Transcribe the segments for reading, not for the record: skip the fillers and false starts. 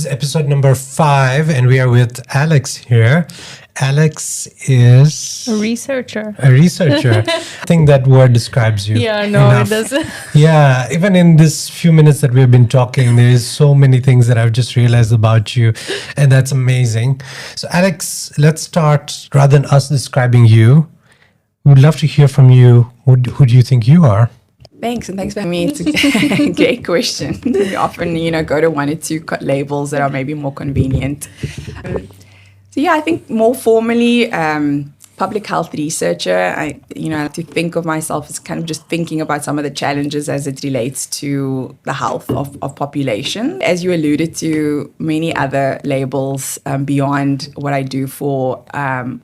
is episode number 5, and we are with Alex here. Alex is a researcher. I think that word describes you. Yeah, no, enough. It doesn't. Yeah, even in this few minutes that we've been talking, there is so many things that I've just realized about you, and that's amazing. So, Alex, let's start rather than us describing you. We'd love to hear from you. Who do you think you are? Thanks, and thanks for having me. It's a great question. We often, go to one or two labels that are maybe more convenient. I think more formally, public health researcher. I like to think of myself as kind of just thinking about some of the challenges as it relates to the health of population. As you alluded to, many other labels beyond what I do for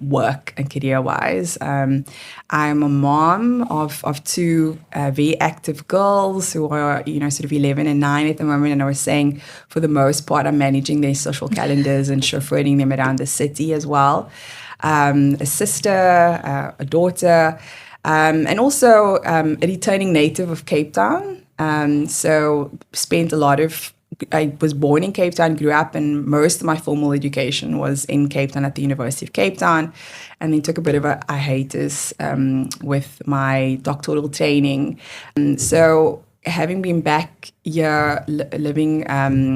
work and career-wise. I'm a mom of two very active girls who are, sort of 11 and 9 at the moment. And I was saying, for the most part, I'm managing their social calendars and chauffeuring them around the city as well. A sister, a daughter, and also a returning native of Cape Town. So spent I was born in Cape Town, grew up, and most of my formal education was in Cape Town at the University of Cape Town, and then took a bit of a hiatus with my doctoral training. So having been back here living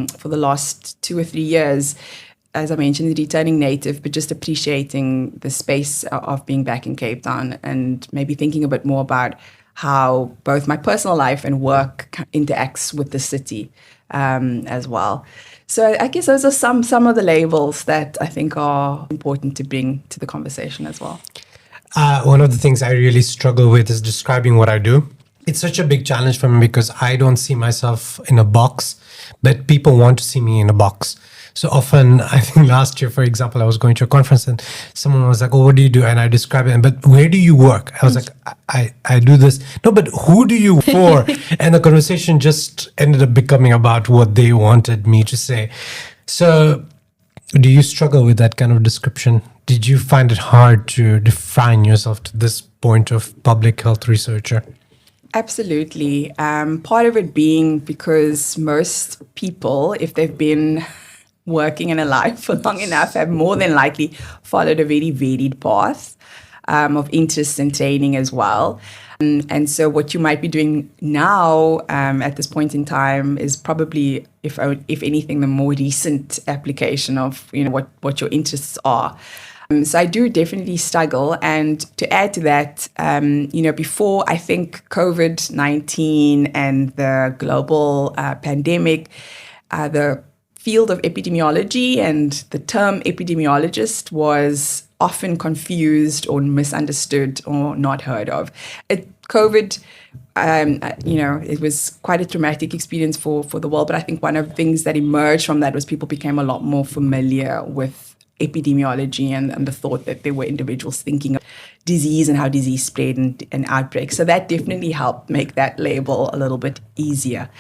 for the last 2 or 3 years, as I mentioned, returning native, but just appreciating the space of being back in Cape Town and maybe thinking a bit more about how both my personal life and work interacts with the city as well. So I guess those are some of the labels that I think are important to bring to the conversation as well. One of the things I really struggle with is describing what I do. It's such a big challenge for me because I don't see myself in a box, but people want to see me in a box. So often, I think last year, for example, I was going to a conference and someone was like, "Oh, what do you do?" And I described it, but where do you work? I was like, I do this. No, but who do you for? And the conversation just ended up becoming about what they wanted me to say. So do you struggle with that kind of description? Did you find it hard to define yourself to this point of public health researcher? Absolutely. Part of it being because most people, if they've been working in a life for long enough, have more than likely followed a very varied path of interest and training as well. And so what you might be doing now at this point in time is probably, if anything, the more recent application of what your interests are. So I do definitely struggle. And to add to that, before I think COVID-19 and the global pandemic, the field of epidemiology and the term epidemiologist was often confused or misunderstood or not heard of. COVID, it was quite a traumatic experience for the world, but I think one of the things that emerged from that was people became a lot more familiar with epidemiology and the thought that there were individuals thinking of disease and how disease spread and outbreaks. So that definitely helped make that label a little bit easier.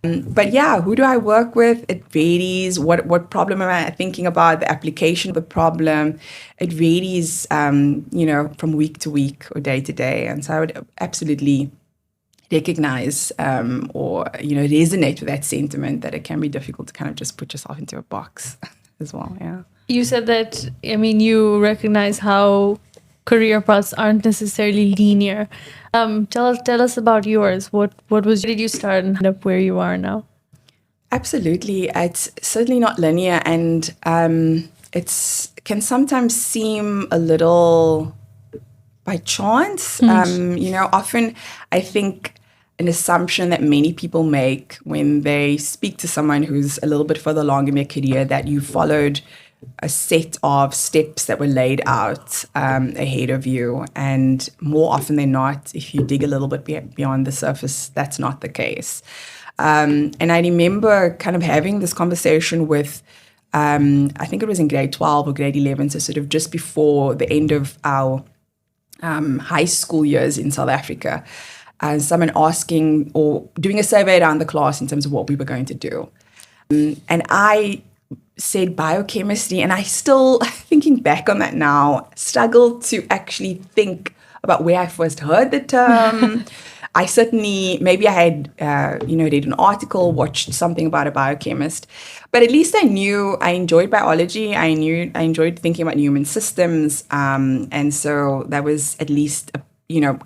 But yeah, who do I work with? It varies. What problem am I thinking about? The application of the problem. It varies, from week to week or day to day. And so I would absolutely recognize or resonate with that sentiment that it can be difficult to kind of just put yourself into a box as well. Yeah. You said that, you recognize how career paths aren't necessarily linear. Tell us about yours. Did you start and end up where you are now? Absolutely. It's certainly not linear, and can sometimes seem a little by chance. Often I think an assumption that many people make when they speak to someone who's a little bit further along in their career, that you followed a set of steps that were laid out ahead of you. And more often than not, if you dig a little bit beyond the surface, that's not the case. And I remember kind of having this conversation with, I think it was in grade 12 or grade 11, so sort of just before the end of our high school years in South Africa. Someone asking or doing a survey around the class in terms of what we were going to do. And I said biochemistry, and I still, thinking back on that now, struggle to actually think about where I first heard the term, I certainly, maybe I had, read an article, watched something about a biochemist, but at least I knew I enjoyed biology. I enjoyed thinking about human systems. And so that was at least,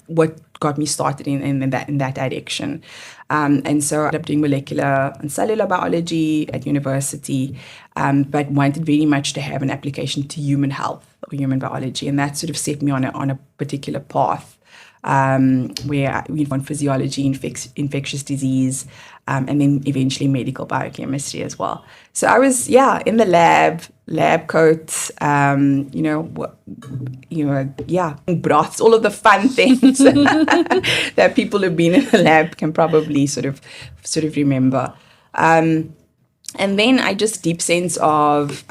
what got me started in that direction. And so I ended up doing molecular and cellular biology at university, but wanted very much to have an application to human health or human biology. And that sort of set me on a particular path where we went physiology, infectious disease, and then eventually medical biochemistry as well. So I was, in the lab coats, broths, all of the fun things that people who've been in the lab can probably sort of remember. And then I just deep sense of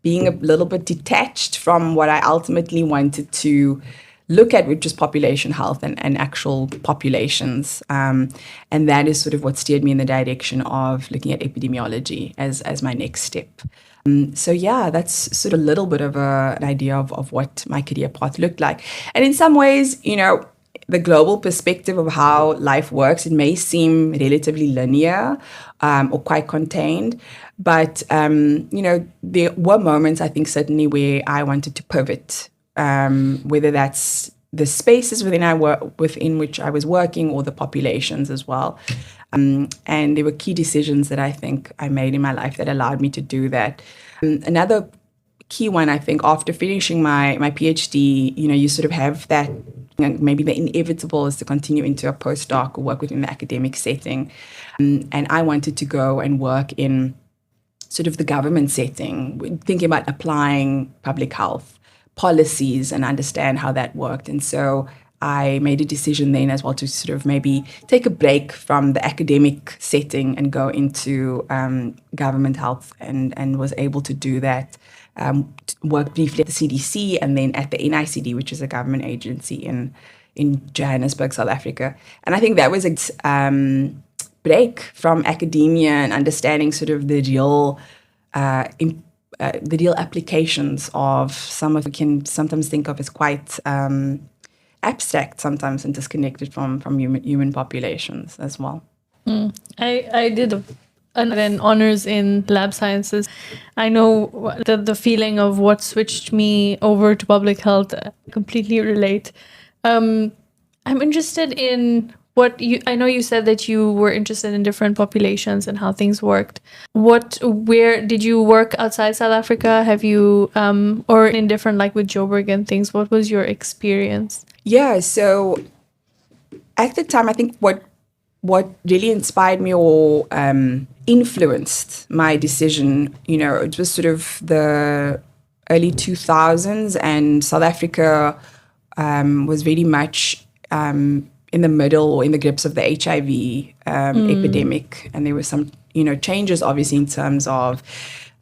being a little bit detached from what I ultimately wanted to look at, which is population health and actual populations. And that is sort of what steered me in the direction of looking at epidemiology as my next step. That's sort of a little bit of an idea of what my career path looked like. And in some ways, the global perspective of how life works, it may seem relatively linear or quite contained. But, there were moments, I think, certainly where I wanted to pivot, whether that's the spaces within which I was working or the populations as well. And there were key decisions that I think I made in my life that allowed me to do that. Another key one, I think, after finishing my PhD, you sort of have that, maybe the inevitable is to continue into a postdoc or work within the academic setting. And I wanted to go and work in sort of the government setting, thinking about applying public health policies and understand how that worked. And so I made a decision then as well to sort of maybe take a break from the academic setting and go into government health and was able to do that. Worked briefly at the CDC and then at the NICD, which is a government agency in Johannesburg, South Africa. And I think that was a break from academia and understanding sort of the real applications of some of we can sometimes think of as quite abstract sometimes and disconnected from human populations as well. I did an honors in lab sciences. I know the feeling of what switched me over to public health. I completely relate. I'm interested in I know you said that you were interested in different populations and how things worked. Where did you work outside South Africa? Have you, or in different, like with Joburg and things, what was your experience? Yeah, so at the time, I think what really inspired me or influenced my decision, it was sort of the early 2000s, and South Africa was very much in the middle or in the grips of the HIV epidemic. And there were some, changes obviously in terms of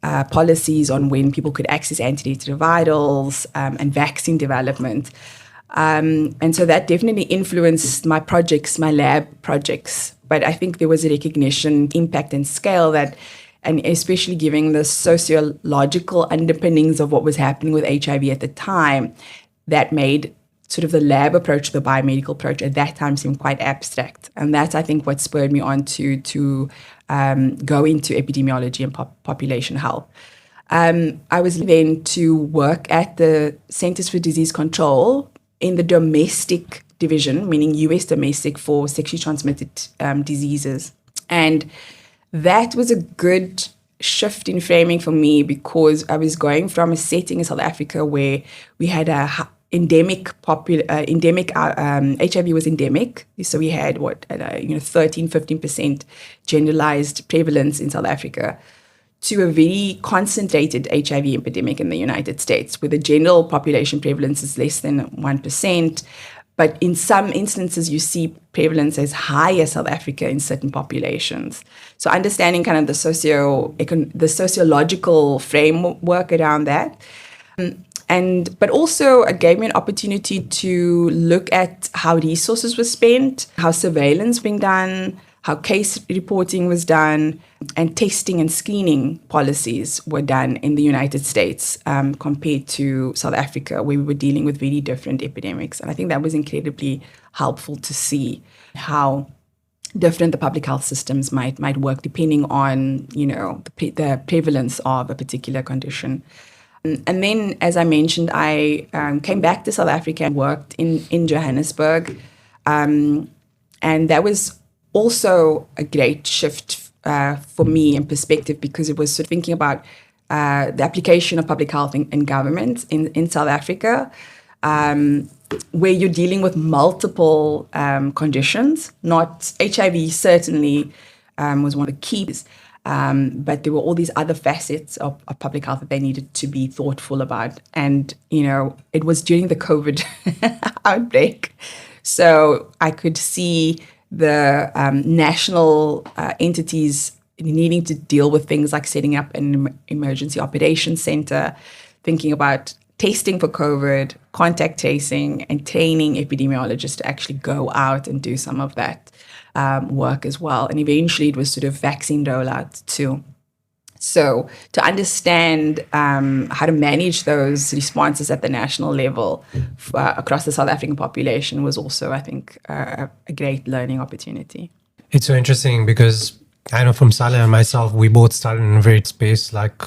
policies on when people could access antiretrovirals and vaccine development. And so that definitely influenced my projects, my lab projects. But I think there was a recognition, impact and scale that, and especially given the sociological underpinnings of what was happening with HIV at the time, that made sort of the lab approach, the biomedical approach at that time seemed quite abstract. And that's, I think, what spurred me on to go into epidemiology and population health. I was then to work at the Centers for Disease Control in the domestic division, meaning US domestic for sexually transmitted diseases. And that was a good shift in framing for me because I was going from a setting in South Africa where we had a HIV was endemic. So we had 13-15% generalized prevalence in South Africa, to a very concentrated HIV epidemic in the United States, where the general population prevalence is less than 1%. But in some instances, you see prevalence as high as South Africa in certain populations. So understanding kind of the sociological framework around that. But also it gave me an opportunity to look at how resources were spent, how surveillance being done, how case reporting was done, and testing and screening policies were done in the United States compared to South Africa, where we were dealing with very different epidemics. And I think that was incredibly helpful to see how different the public health systems might work depending on, the prevalence of a particular condition. And then, as I mentioned, I came back to South Africa and worked in Johannesburg. And that was also a great shift for me in perspective, because it was sort of thinking about the application of public health in government in South Africa, where you're dealing with multiple conditions. Not HIV certainly was one of the keys, but there were all these other facets of public health that they needed to be thoughtful about. And, it was during the COVID outbreak. So I could see the national entities needing to deal with things like setting up an emergency operations center, thinking about testing for COVID, contact tracing, and training epidemiologists to actually go out and do some of that work as well. And eventually it was sort of vaccine rollout too. So to understand how to manage those responses at the national level across the South African population was also, I think, a great learning opportunity. It's so interesting because I know from Saleh and myself, we both started in a very space like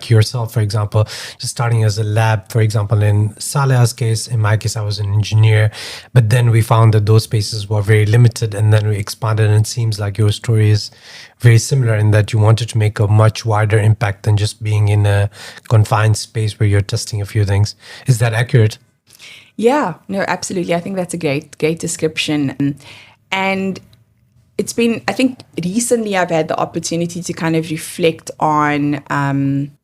yourself, for example, just starting as a lab, for example, in Saleh's case. In my case, I was an engineer, but then we found that those spaces were very limited, and then we expanded, and it seems like your story is very similar in that you wanted to make a much wider impact than just being in a confined space where you're testing a few things. Is that accurate? Yeah, no, absolutely. I think that's a great description. And it's been, I think recently I've had the opportunity to kind of reflect on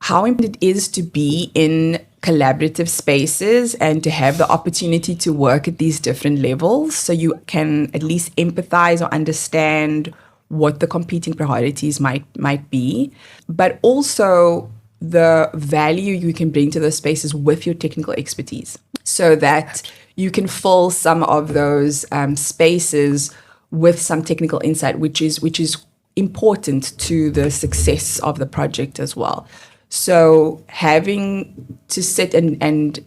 how important it is to be in collaborative spaces and to have the opportunity to work at these different levels, so you can at least empathize or understand what the competing priorities might be, but also the value you can bring to those spaces with your technical expertise, so that you can fill some of those spaces with some technical insight, which is important to the success of the project as well. So having to sit and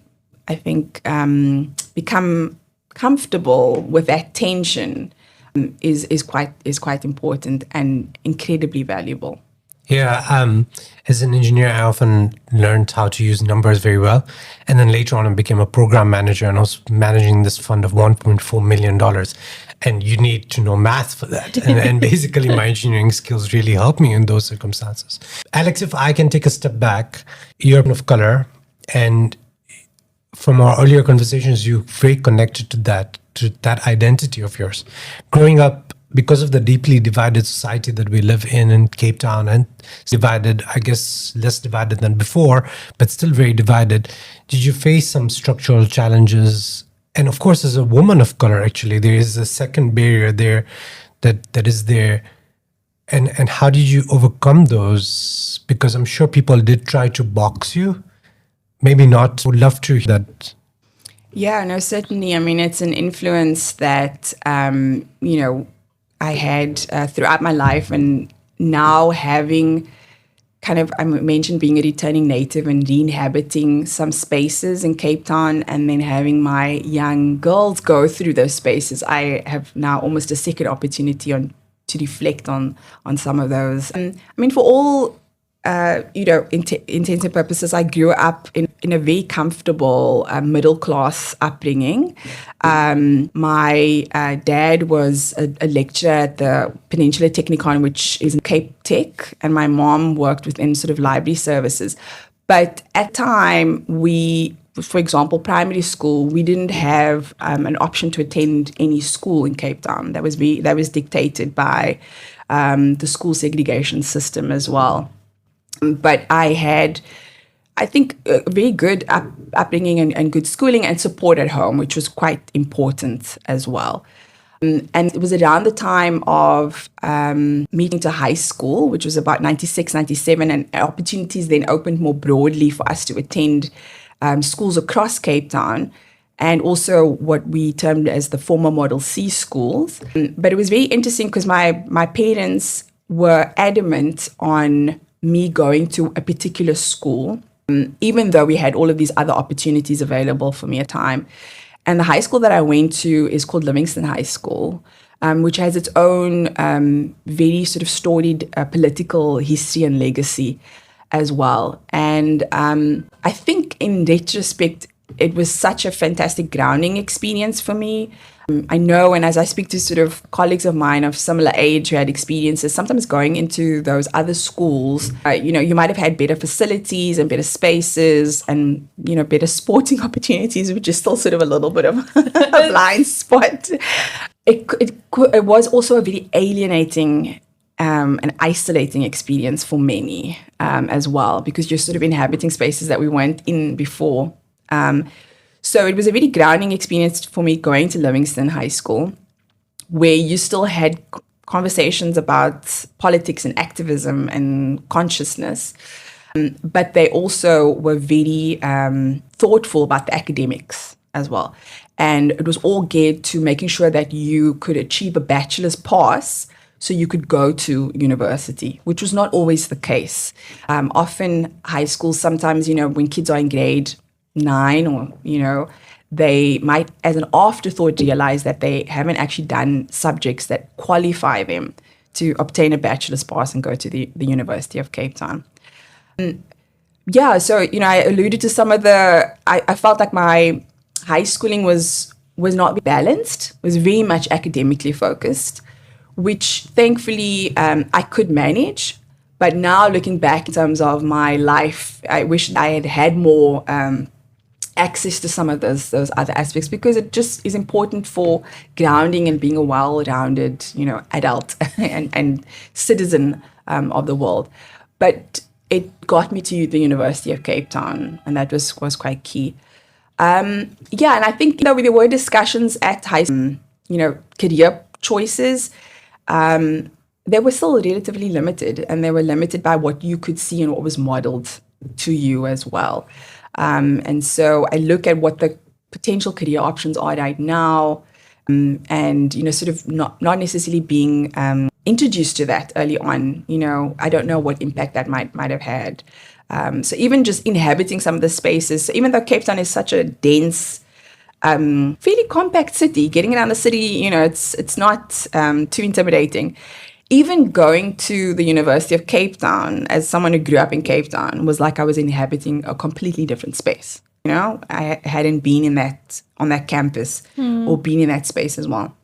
I think become comfortable with that tension is quite important and incredibly valuable. Yeah, as an engineer, I often learned how to use numbers very well. And then later on, I became a program manager, and I was managing this fund of $1.4 million. And you need to know math for that. And basically, my engineering skills really helped me in those circumstances. Alex, if I can take a step back, you're a person of color. And from our earlier conversations, you're very connected to that identity of yours. Growing up, because of the deeply divided society that we live in Cape Town, and divided, I guess, less divided than before, but still very divided, did you face some structural challenges? And of course, as a woman of color, actually, there is a second barrier there that is there. And how did you overcome those? Because I'm sure people did try to box you. Maybe not. Would love to hear that. Yeah, no, certainly. I mean, it's an influence that, I had throughout my life, and now having I mentioned being a returning native and re-inhabiting some spaces in Cape Town, and then having my young girls go through those spaces, I have now almost a second opportunity to reflect on some of those. I mean, for all intents and purposes, I grew up in a very comfortable middle-class upbringing. My dad was a lecturer at the Peninsula Technikon, which is in Cape Tech, and my mom worked within sort of library services. But at the time, for example, primary school, we didn't have an option to attend any school in Cape Town. That was dictated by the school segregation system as well. But I had, I think, a very good upbringing and good schooling and support at home, which was quite important as well. And it was around the time of meeting to high school, which was about 96, 97, and opportunities then opened more broadly for us to attend schools across Cape Town. and also what we termed as the former Model C schools. But it was very interesting because my parents were adamant on me going to a particular school, even though we had all of these other opportunities available for me at the time. And the high school that I went to is called Livingston High School, which has its own very sort of storied political history and legacy as well. And I think in retrospect, it was such a fantastic grounding experience for me. I know, and as I speak to sort of colleagues of mine of similar age who had experiences, sometimes going into those other schools, you might have had better facilities and better spaces and, better sporting opportunities, which is still sort of a little bit of a blind spot. It was also a very alienating and isolating experience for many as well, because you're sort of inhabiting spaces that we weren't in before. So it was a really grounding experience for me going to Livingston High School, where you still had conversations about politics and activism and consciousness, but they also were very thoughtful about the academics as well. And it was all geared to making sure that you could achieve a bachelor's pass so you could go to university, which was not always the case. Often high schools, sometimes, when kids are in grade 9 or, they might, as an afterthought, realize that they haven't actually done subjects that qualify them to obtain a bachelor's pass and go to the University of Cape Town. So, I alluded to some of I felt like my high schooling was not balanced, was very much academically focused, which thankfully I could manage. But now looking back in terms of my life, I wish I had had more access to some of those other aspects, because it just is important for grounding and being a well-rounded, adult and citizen of the world. But it got me to the University of Cape Town, and that was quite key. And I think there were discussions at high school, career choices. They were still relatively limited, and they were limited by what you could see and what was modeled to you as well. And so I look at what the potential career options are right now, and, sort of not necessarily being introduced to that early on. I don't know what impact that might have had. So even just inhabiting some of the spaces, so even though Cape Town is such a dense, fairly compact city, getting around the city, it's not too intimidating. Even going to the University of Cape Town, as someone who grew up in Cape Town, was like I was inhabiting a completely different space. I hadn't been on that campus or been in that space as well.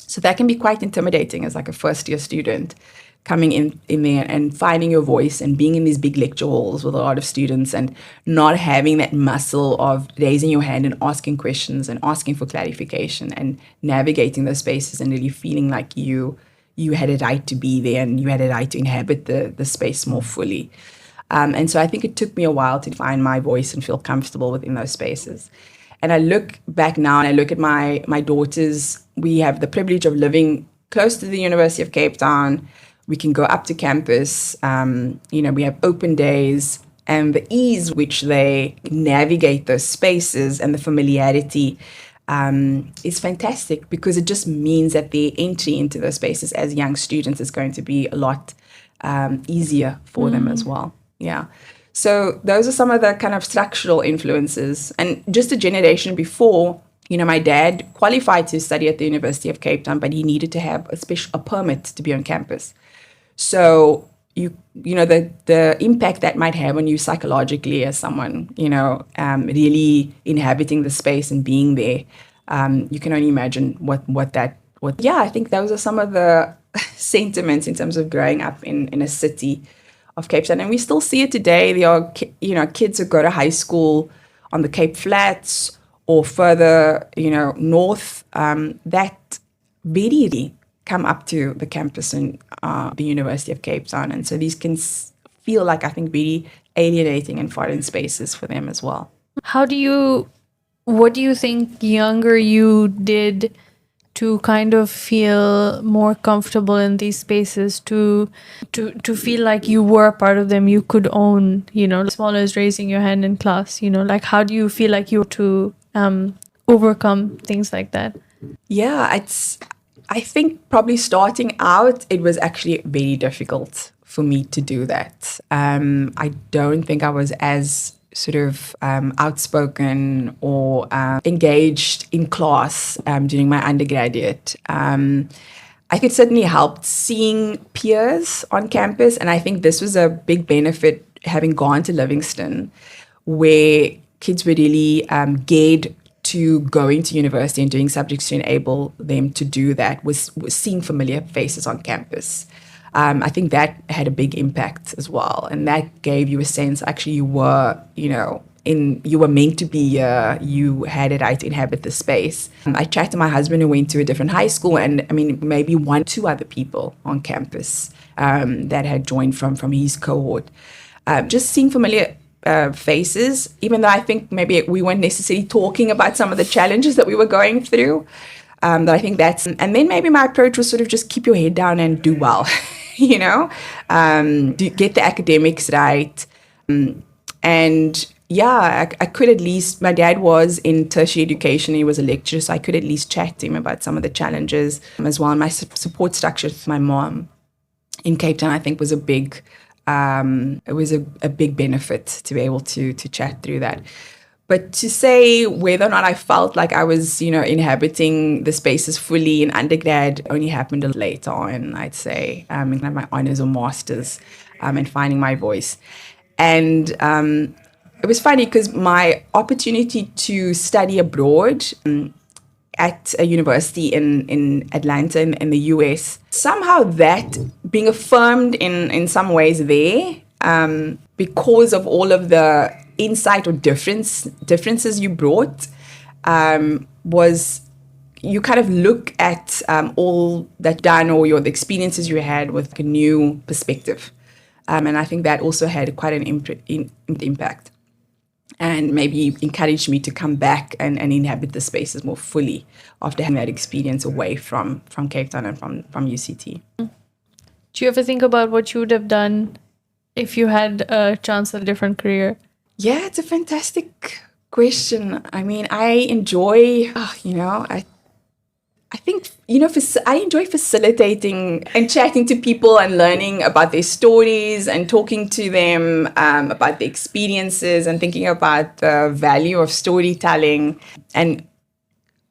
So that can be quite intimidating as like a first-year student coming in there and finding your voice and being in these big lecture halls with a lot of students and not having that muscle of raising your hand and asking questions and asking for clarification and navigating those spaces and really feeling like you had a right to be there and you had a right to inhabit the space more fully. And so I think it took me a while to find my voice and feel comfortable within those spaces. And I look back now and I look at my daughters. We have the privilege of living close to the University of Cape Town. We can go up to campus. We have open days, and the ease which they navigate those spaces and the familiarity is fantastic, because it just means that their entry into those spaces as young students is going to be a lot easier for them as well. Yeah. So those are some of the kind of structural influences. And just a generation before, my dad qualified to study at the University of Cape Town, but he needed to have a permit to be on campus. So the impact that might have on you psychologically as someone, really inhabiting the space and being there, you can only imagine I think those are some of the sentiments in terms of growing up in a city of Cape Town. And we still see it today. There are, kids who go to high school on the Cape Flats or further, north, that really come up to the campus in the University of Cape Town. And so these can feel like, I think, really alienating and foreign spaces for them as well. What do you think younger you did to kind of feel more comfortable in these spaces, to feel like you were a part of them, you could own, as small as raising your hand in class, like how do you feel like you to overcome things like that? Yeah, I think probably starting out, it was actually very difficult for me to do that. I don't think I was as sort of outspoken or engaged in class during my undergraduate. I could certainly help seeing peers on campus, and I think this was a big benefit having gone to Livingston, where kids were really geared to going to university and doing subjects to enable them to do that, was seeing familiar faces on campus. I think that had a big impact as well, and that gave you a sense actually you were, you were meant to be here, you had a right to inhabit the space. I chatted to my husband who went to a different high school, and I mean maybe 1-2 other people on campus that had joined from his cohort. Just seeing familiar faces, even though I think maybe we weren't necessarily talking about some of the challenges that we were going through. But I think and then maybe my approach was sort of just keep your head down and do well, get the academics right. And yeah, I could at least, my dad was in tertiary education, he was a lecturer, so I could at least chat to him about some of the challenges as well. And my support structure with my mom in Cape Town, I think, was a big benefit to be able to chat through that. But to say whether or not I felt like I was, inhabiting the spaces fully in undergrad only happened a little later on, I'd say, in my honors or masters, and finding my voice. And it was funny because my opportunity to study abroad at a university in Atlanta in the US, somehow that being affirmed in some ways there, because of all of the insight or differences you brought, was you kind of look at all that done or the experiences you had with a new perspective. And I think that also had quite an impact, and maybe encouraged me to come back and inhabit the spaces more fully after having that experience away from Cape Town and from UCT. Do you ever think about what you would have done if you had a chance at a different career? Yeah, it's a fantastic question. I mean, I enjoy, I think, I enjoy facilitating and chatting to people and learning about their stories and talking to them about their experiences and thinking about the value of storytelling and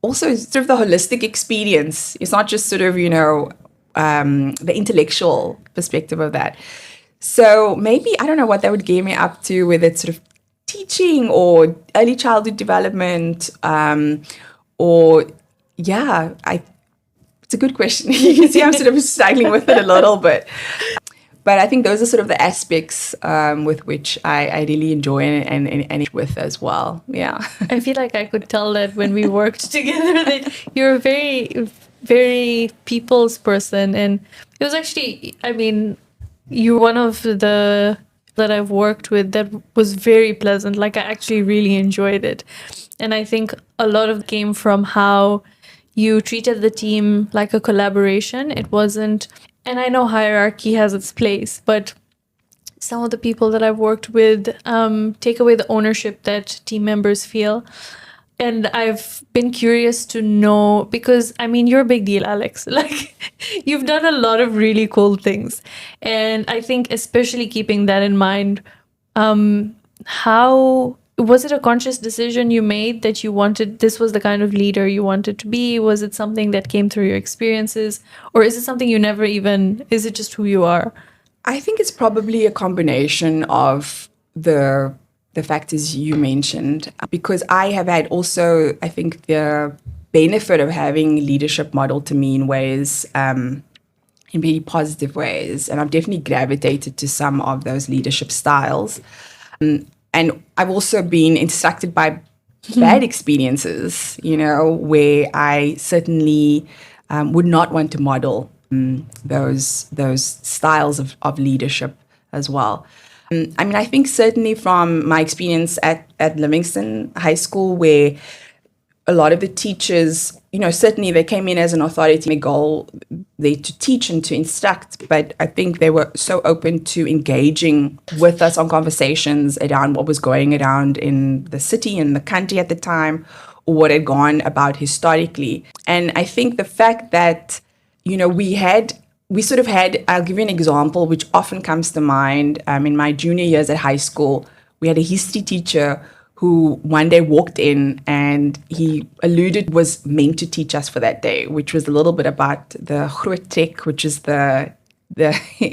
also sort of the holistic experience. It's not just sort of, the intellectual perspective of that. So maybe, I don't know what that would get me up to, whether it's sort of teaching or early childhood development, it's a good question. You can see I'm sort of struggling with it a little bit. But I think those are sort of the aspects with which I really enjoy and with as well. Yeah. I feel like I could tell that when we worked together that you're a very, very people's person. And it was actually, you're one of the that I've worked with that was very pleasant. Like, I actually really enjoyed it. And I think a lot of it came from how you treated the team like a collaboration. It wasn't, and I know hierarchy has its place, but some of the people that I've worked with take away the ownership that team members feel. And I've been curious to know, because you're a big deal, Alex. Like, you've done a lot of really cool things. And I think especially keeping that in mind, how was it a conscious decision you made that this was the kind of leader you wanted to be? Was it something that came through your experiences? Or is it something is it just who you are? I think it's probably a combination of the factors you mentioned, because I have had also, I think, the benefit of having leadership modeled to me in ways, in really positive ways. And I've definitely gravitated to some of those leadership styles. And I've also been instructed by bad experiences, where I certainly would not want to model those styles of leadership as well. I think certainly from my experience at Livingston High School, where a lot of the teachers, certainly they came in as an authority, my goal there to teach and to instruct, but I think they were so open to engaging with us on conversations around what was going around in the city and the country at the time, or what had gone about historically. And I think the fact that, we sort of had, I'll give you an example which often comes to mind. In my junior years at high school, we had a history teacher who one day walked in and he was meant to teach us for that day, which was a little bit about the Groot Trek, which is the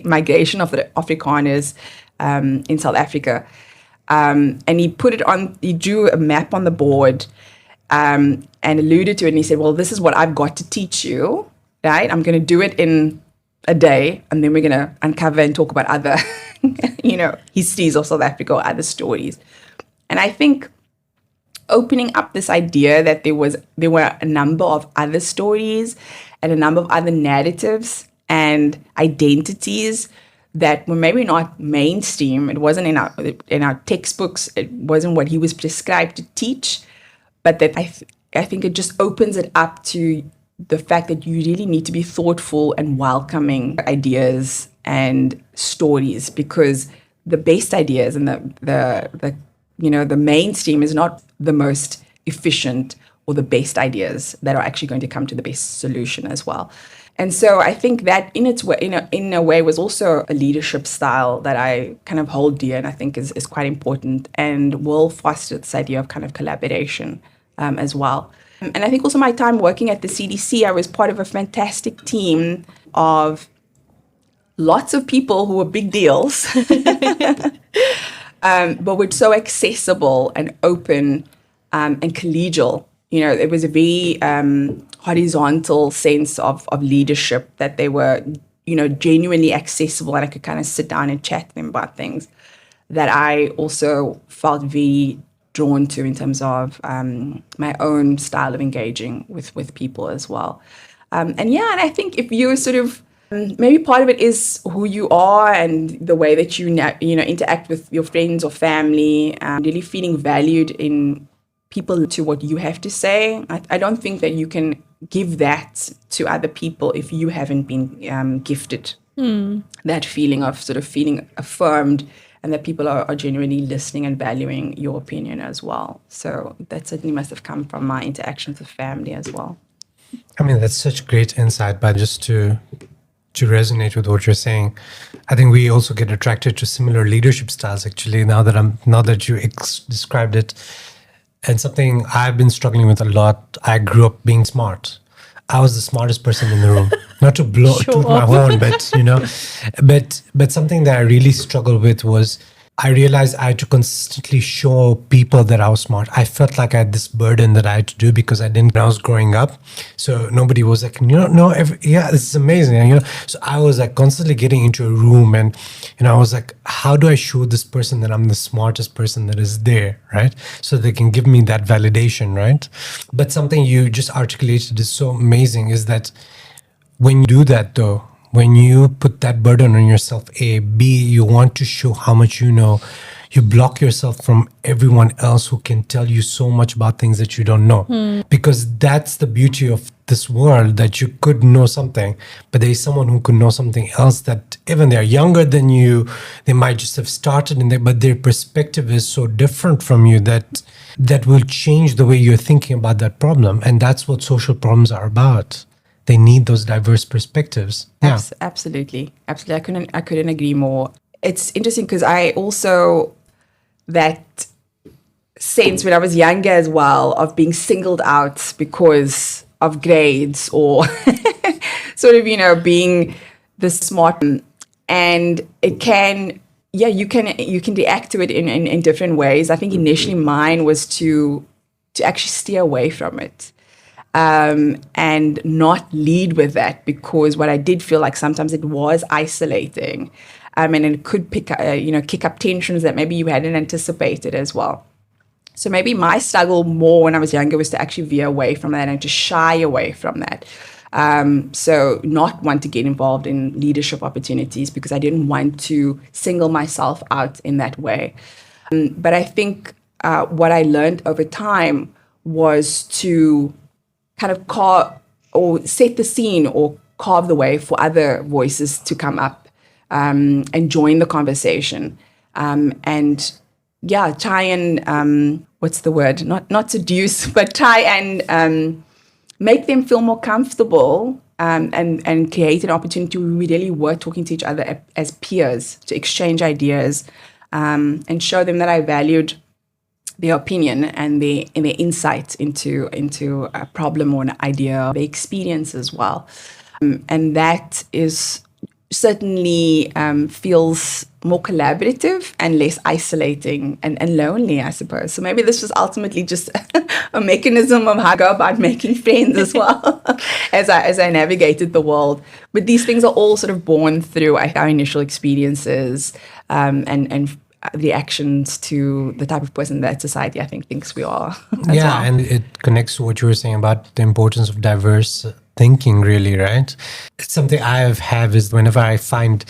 migration of the Afrikaners in South Africa. And he drew a map on the board and alluded to it. And he said, well, this is what I've got to teach you, right? I'm going to do it in a day, and then we're going to uncover and talk about other, histories of South Africa or other stories. And I think opening up this idea that there were a number of other stories and a number of other narratives and identities that were maybe not mainstream. It wasn't in our textbooks. It wasn't what he was prescribed to teach. But that I think it just opens it up to the fact that you really need to be thoughtful and welcoming ideas and stories, because the best ideas and the mainstream is not the most efficient or the best ideas that are actually going to come to the best solution as well. And so I think that in its way, in a way, was also a leadership style that I kind of hold dear and I think is quite important and will foster this idea of kind of collaboration as well. And I think also my time working at the CDC, I was part of a fantastic team of lots of people who were big deals, but were so accessible and open and collegial. It was a very horizontal sense of leadership, that they were, genuinely accessible, and I could kind of sit down and chat to them about things that I also felt very drawn to in terms of my own style of engaging with people as well. And I think if you sort of, maybe part of it is who you are and the way that you interact with your friends or family, really feeling valued in people to what you have to say. I don't think that you can give that to other people if you haven't been gifted that feeling of sort of feeling affirmed, and that people are genuinely listening and valuing your opinion as well. So that certainly must have come from my interactions with family as well. I mean, that's such great insight, but just to resonate with what you're saying, I think we also get attracted to similar leadership styles, actually, now that you described it. And something I've been struggling with a lot, I grew up being smart. I was the smartest person in the room. Not to toot my horn, but but something that I really struggled with was I realized I had to consistently show people that I was smart. I felt like I had this burden that I had to do because I didn't when I was growing up. So nobody was like, this is amazing. So I was like constantly getting into a room and, I was like, how do I show this person that I'm the smartest person that is there, right? So they can give me that validation, right? But something you just articulated is so amazing is that when you do that though, when you put that burden on yourself, A, B, you want to show how much you know, you block yourself from everyone else who can tell you so much about things that you don't know. Because that's the beauty of this world, that you could know something, but there is someone who could know something else that even they're younger than you, they might just have started in there, but their perspective is so different from you that will change the way you're thinking about that problem. And that's what social problems are about. They need those diverse perspectives. Yeah. Absolutely. I couldn't agree more. It's interesting because I also, that sense when I was younger as well of being singled out because of grades or sort of, being the smart, and it can, you can react to it in different ways. I think initially mine was to actually steer away from it. And not lead with that, because what I did feel like sometimes it was isolating, and it could kick up tensions that maybe you hadn't anticipated as well. So maybe my struggle more when I was younger was to actually veer away from that and to shy away from that. So not want to get involved in leadership opportunities because I didn't want to single myself out in that way. But I think what I learned over time was to kind of set the scene or carve the way for other voices to come up and join the conversation. Try and what's the word? Not seduce, but try and make them feel more comfortable and create an opportunity where we really were talking to each other as peers to exchange ideas and show them that I valued their opinion and their insight into a problem or an idea, their experience as well. And that is certainly feels more collaborative and less isolating and lonely, I suppose. So maybe this was ultimately just a mechanism of how I go about making friends as well as I navigated the world. But these things are all sort of born through our initial experiences and reactions to the type of person that society, I think, thinks we are. Yeah, and it connects to what you were saying about the importance of diverse thinking, really, right? It's something I have is whenever I find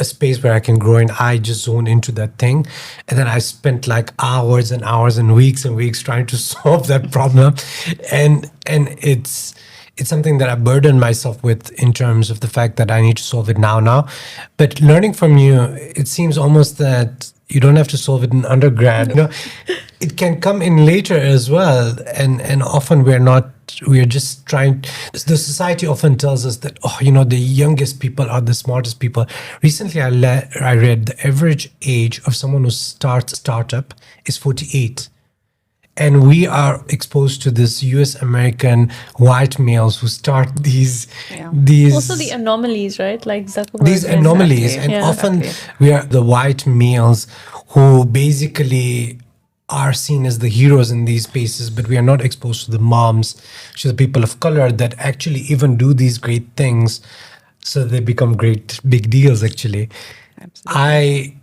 a space where I can grow and I just zone into that thing. And then I spent like hours and hours and weeks trying to solve that problem. And it's something that I burden myself with in terms of the fact that I need to solve it now. But learning from you, it seems almost that you don't have to solve it in undergrad. You know, it can come in later as well. And often we're just trying. The society often tells us that, the youngest people are the smartest people. Recently, I read the average age of someone who starts a startup is 48. And we are exposed to this US American white males who start these also the anomalies, right? Like Zuckerberg. These anomalies. Exactly. And often we are the white males who basically are seen as the heroes in these spaces, but we are not exposed to the moms, to the people of color that actually even do these great things. So they become great big deals, actually. Absolutely.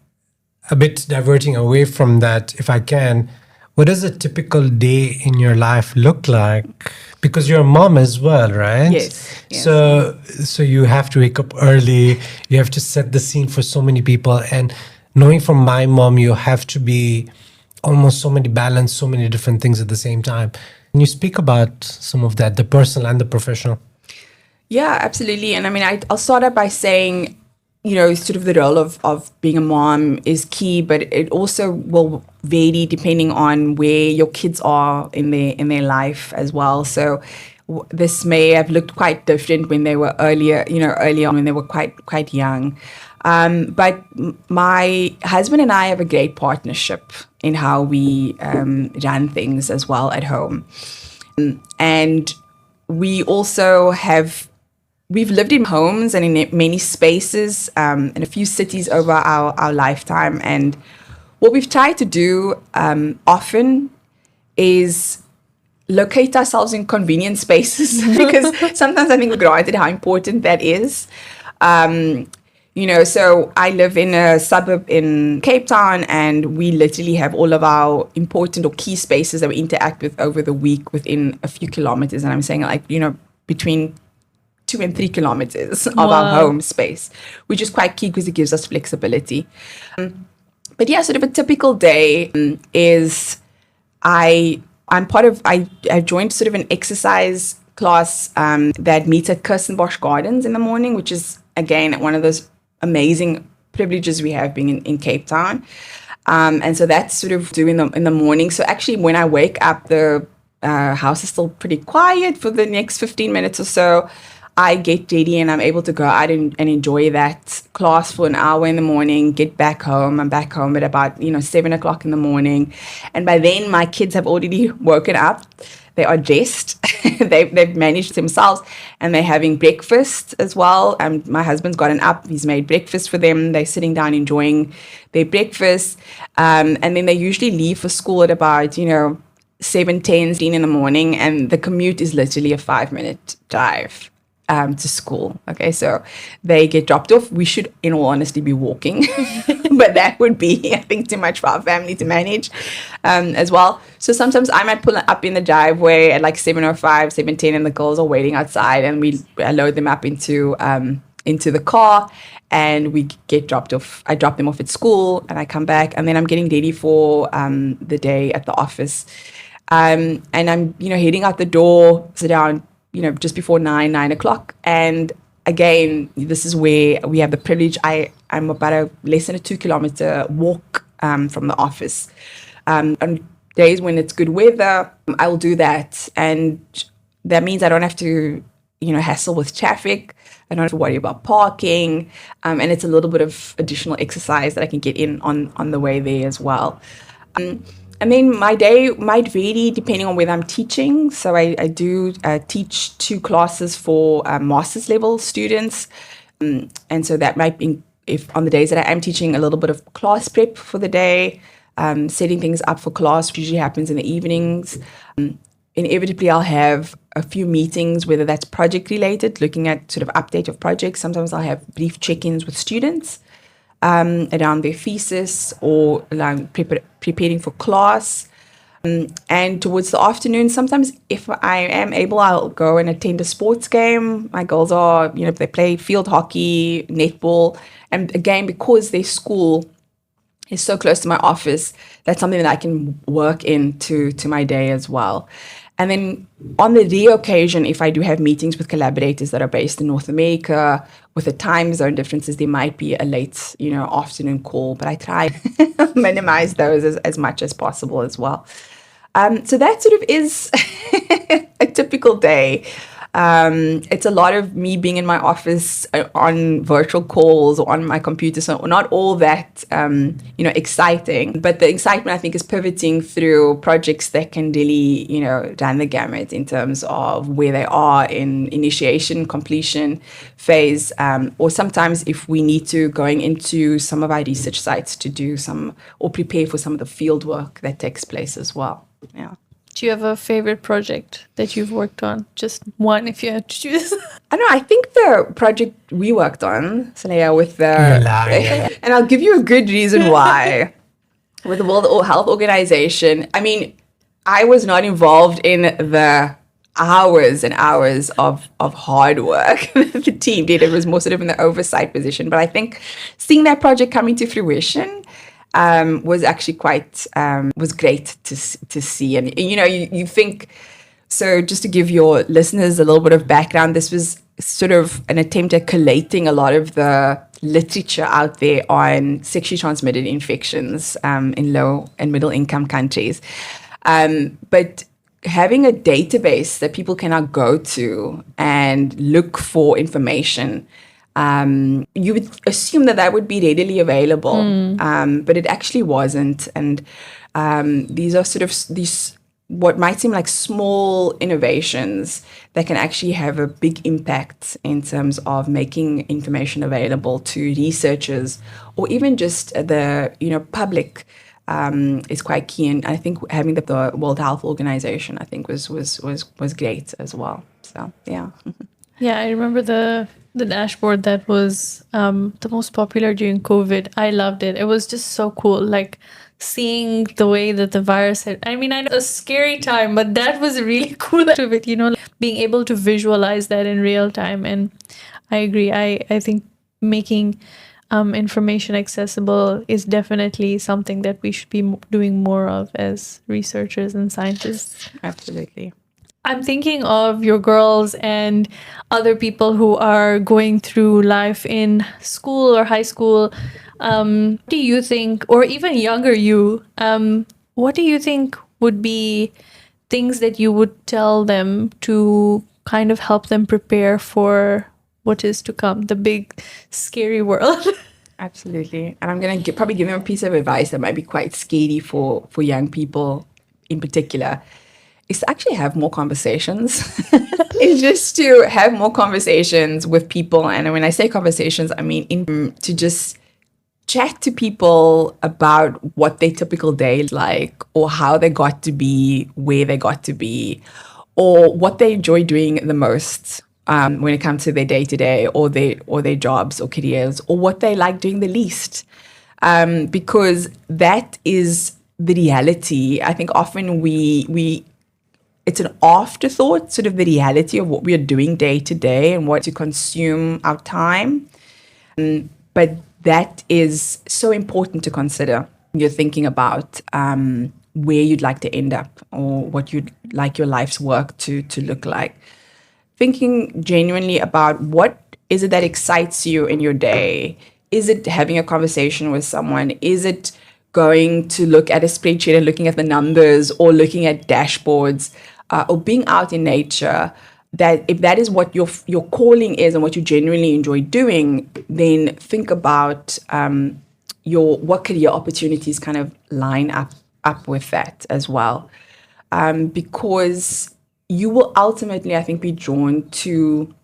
A bit diverting away from that, if I can, what does a typical day in your life look like? Because you're a mom as well, right? Yes. So you have to wake up early. You have to set the scene for so many people. And knowing from my mom, you have to be almost so many balance, so many different things at the same time. Can you speak about some of that, the personal and the professional? Yeah, absolutely. And I mean, I'll start out by saying, sort of the role of being a mom is key, but it also will vary depending on where your kids are in their life as well. So this may have looked quite different when they were early on when they were quite young. But my husband and I have a great partnership in how we run things as well at home. And we also we've lived in homes and in many spaces in a few cities over our lifetime. And what we've tried to do often is locate ourselves in convenient spaces because sometimes I think we're granted how important that is. So I live in a suburb in Cape Town, and we literally have all of our important or key spaces that we interact with over the week within a few kilometers. And I'm saying between 2 and 3 kilometers of our home space, which is quite key because it gives us flexibility. But yeah, sort of a typical day is I joined sort of an exercise class that meets at Kirstenbosch Gardens in the morning, which is again one of those amazing privileges we have being in Cape Town. And so that's sort of doing them in the morning. So actually when I wake up, the house is still pretty quiet for the next 15 minutes or so. I get ready and I'm able to go out and enjoy that class for an hour in the morning, get back home. I'm back home at about, 7 o'clock in the morning. And by then my kids have already woken up. They are dressed. They've managed themselves and they're having breakfast as well. My husband's gotten up. He's made breakfast for them. They're sitting down enjoying their breakfast. And then they usually leave for school at about, 7:10 in the morning. And the commute is literally a 5-minute drive to school. Okay, so they get dropped off. We should, in all honesty, be walking, but that would be, I think, too much for our family to manage as well. So sometimes I might pull up in the driveway at like 7:05, 7:10, and the girls are waiting outside, and I load them up into the car, and we get dropped off. I drop them off at school, and I come back, and then I'm getting ready for the day at the office, and I'm heading out the door, sit down. Just before 9 o'clock. And again, this is where we have the privilege. I'm about less than a 2-kilometer walk from the office. And days when it's good weather, I will do that. And that means I don't have to, hassle with traffic. I don't have to worry about parking. And it's a little bit of additional exercise that I can get in on the way there as well. And then my day might vary depending on whether I'm teaching. So I do teach 2 classes for master's level students. And so that might be, if on the days that I am teaching, a little bit of class prep for the day, setting things up for class, which usually happens in the evenings. Inevitably, I'll have a few meetings, whether that's project related, looking at sort of update of projects. Sometimes I'll have brief check-ins with students around their thesis or preparing for class. And towards the afternoon, sometimes if I am able, I'll go and attend a sports game. My girls are, they play field hockey, netball. And again, because their school is so close to my office, that's something that I can work into my day as well. And then on the rare occasion, if I do have meetings with collaborators that are based in North America, with the time zone differences, there might be a late, afternoon call, but I try to minimize those as much as possible as well. So that sort of is a typical day. It's a lot of me being in my office on virtual calls or on my computer, so not all that, exciting. But the excitement, I think, is pivoting through projects that can really, run the gamut in terms of where they are in initiation, completion phase, or sometimes if we need to, going into some of our research sites to do some or prepare for some of the field work that takes place as well. Yeah. Do you have a favorite project that you've worked on? Just one, if you had to choose. I know. I think the project we worked on, Saleha, with the... and I'll give you a good reason why. With the World Health Organization, I mean, I was not involved in the hours and hours of hard work the team did. It was more sort of in the oversight position. But I think seeing that project coming to fruition was actually quite was great to see. And you think, so just to give your listeners a little bit of background, this was sort of an attempt at collating a lot of the literature out there on sexually transmitted infections in low and middle income countries, but having a database that people can now go to and look for information. You would assume that would be readily available, but it actually wasn't. And these are sort of these what might seem like small innovations that can actually have a big impact in terms of making information available to researchers or even just the public. Is quite key, and I think having the World Health Organization, I think was great as well. So yeah. Yeah, I remember the dashboard that was the most popular during COVID. I loved it. It was just so cool, like seeing the way that the virus had. I mean, I know a scary time, but that was really cool of it. Being able to visualize that in real time. And I agree. I think making information accessible is definitely something that we should be doing more of as researchers and scientists. Absolutely. I'm thinking of your girls and other people who are going through life in school or high school. Do you think, or even younger you, what do you think would be things that you would tell them to kind of help them prepare for what is to come, the big, scary world? Absolutely. And I'm going to probably give them a piece of advice that might be quite scary for young people in particular, is to actually have more conversations. It's just to have more conversations with people. And when I say conversations, I mean to just chat to people about what their typical day is like, or how they got to be where they got to be, or what they enjoy doing the most. When it comes to their day-to-day or their jobs or careers, or what they like doing the least. Because that is the reality. I think often we it's an afterthought, sort of the reality of what we are doing day to day and what to consume our time. But that is so important to consider when you're thinking about where you'd like to end up or what you'd like your life's work to look like. Thinking genuinely about what is it that excites you in your day? Is it having a conversation with someone? Is it going to look at a spreadsheet and looking at the numbers or looking at dashboards or being out in nature, that if that is what your calling is and what you genuinely enjoy doing, then think about what career opportunities kind of line up with that as well. Because you will ultimately, I think, be drawn to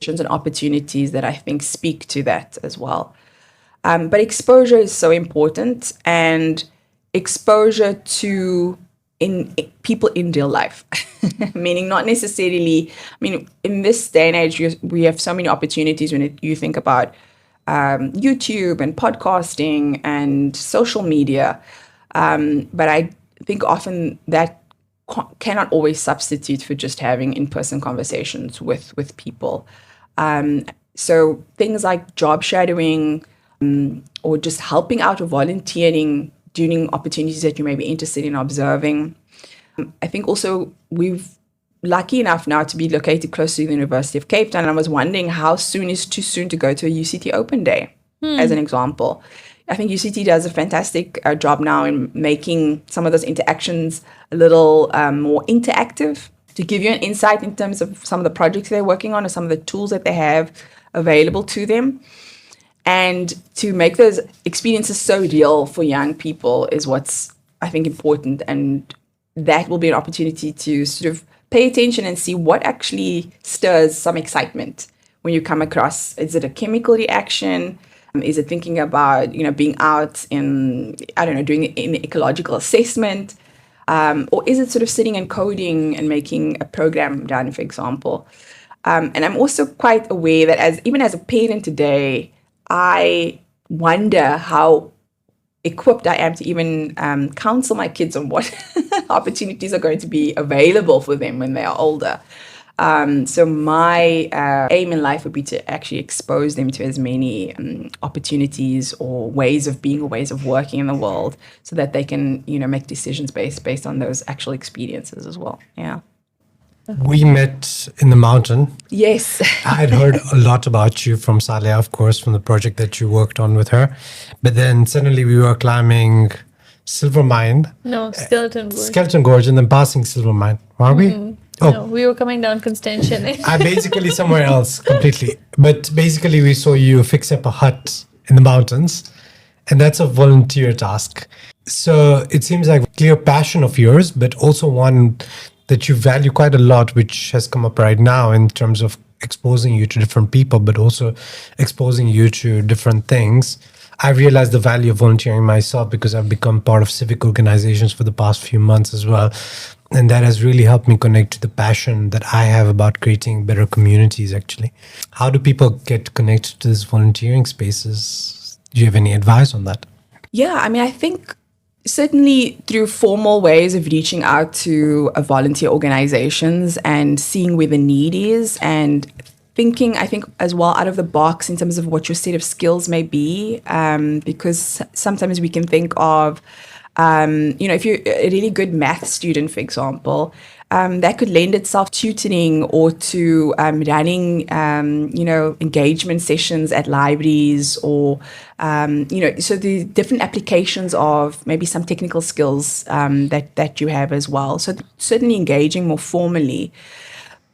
and opportunities that I think speak to that as well. But exposure is so important, and exposure to people in real life, meaning not necessarily, in this day and age, we have so many opportunities when you think about YouTube and podcasting and social media. But I think often that cannot always substitute for just having in-person conversations with people. So things like job shadowing, or just helping out or volunteering during opportunities that you may be interested in observing. I think also we've lucky enough now to be located close to the University of Cape Town. And I was wondering how soon is too soon to go to a UCT Open Day, as an example. I think UCT does a fantastic job now in making some of those interactions a little more interactive, to give you an insight in terms of some of the projects they're working on or some of the tools that they have available to them. And to make those experiences so real for young people is what's, I think, important. And that will be an opportunity to sort of pay attention and see what actually stirs some excitement when you come across. Is it a chemical reaction? Is it thinking about, being out in, doing an ecological assessment? Or is it sort of sitting and coding and making a program done, for example? And I'm also quite aware that even as a parent today, I wonder how equipped I am to even counsel my kids on what opportunities are going to be available for them when they are older. So my aim in life would be to actually expose them to as many opportunities or ways of being or ways of working in the world, so that they can, make decisions based on those actual experiences as well. Yeah. We met in the mountain. Yes. I had heard a lot about you from Saleh, of course, from the project that you worked on with her. But then suddenly we were climbing Silver Mine. No, Skeleton Gorge. Skeleton Gorge, and then passing Silver Mine. Were we? Oh. No, we were coming down Constantia. I basically somewhere else completely. But basically we saw you fix up a hut in the mountains. And that's a volunteer task. So it seems like a clear passion of yours, but also one that you value quite a lot, which has come up right now in terms of exposing you to different people, but also exposing you to different things. I realized the value of volunteering myself because I've become part of civic organizations for the past few months as well. And that has really helped me connect to the passion that I have about creating better communities, actually. How do people get connected to these volunteering spaces? Do you have any advice on that? Yeah, I think certainly through formal ways of reaching out to volunteer organizations and seeing where the need is, and thinking, I think, as well out of the box in terms of what your set of skills may be, because sometimes we can think of, if you're a really good math student, for example, that could lend itself to tutoring or to running, engagement sessions at libraries or, so the different applications of maybe some technical skills that you have as well. So certainly engaging more formally.